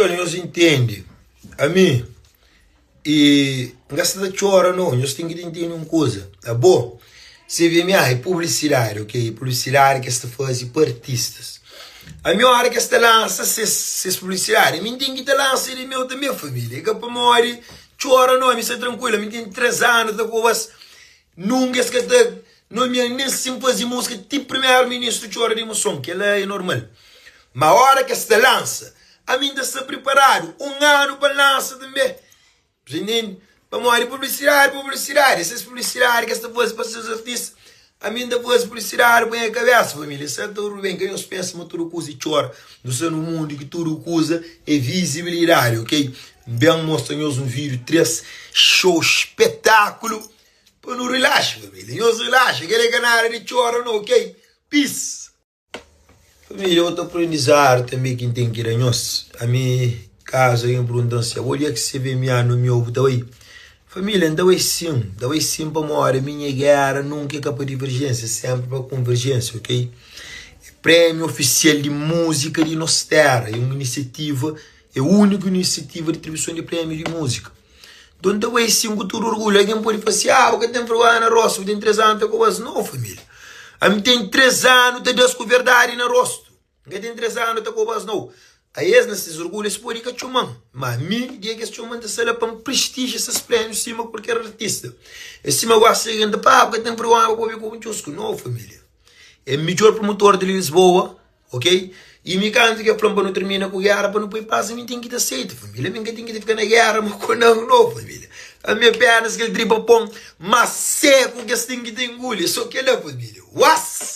Pessoal, nós entende. A mim, e gasta de chora não, nós temos que entender uma coisa, tá bom? Você vê minha é publicidade, ok? Publicidade que está fazendo para artistas. A minha hora que está lança essas publicidade, eu tenho que lançar de meu também família, que para morrer, chora não, me está tranquilo, me tem 3 anos, da coisa, nunca que está, não me nem sempre fazer música, tipo primeiro-ministro chora de emoção, que ela é normal. Mas a hora que está lança, a mim está preparado, 1 ano para lançar também. Para morrer publicidade, essas publicidades que está fazendo para esses artistas, a mim depois publicidade põe a cabeça, família, certo? Tudo bem, que nós pensamos tudo coisa e chora, no seu mundo que tudo coisa é visibilidade, ok? Bem mostra-nos um vídeo, 3 show, espetáculo, para não relaxar, família, nós relaxa, aquele canal de chora, não, ok? Peace! Família, outro aprendizado também que tem que ir a nós, a minha casa em abundância, olha que você vê minha no meu daí. Família, dá sim para morrer, minha guerra nunca é para divergência, sempre para convergência, ok? Prêmio oficial de música de nossa terra, é uma iniciativa, é a única iniciativa de distribuição de prêmio de música. Então dá sim com todo orgulho, alguém pode falar, porque tem vergonha na roça, tem 3 anos, não, família. A mim tem 3 anos de descobertar na rosto. Ninguém tem 3 anos de cobas não. Aí nesses orgulhos por aí que chumam. Mas a mim dia que chumam de ser para prestígio esses prêmios cima qualquer artista. E cima eu acho que pá, porque tem programa para com um chusco, não, família. É o melhor promotor de Lisboa, ok? E me canta que a plomba não termina com guerra para não pôr paz, a mim tem que dar aceito, família. A mim tem que ficar na guerra, mas não, família. A minha perna que ele driba pão, mas seco que assim que tem engulha, só que ele é família. Uas!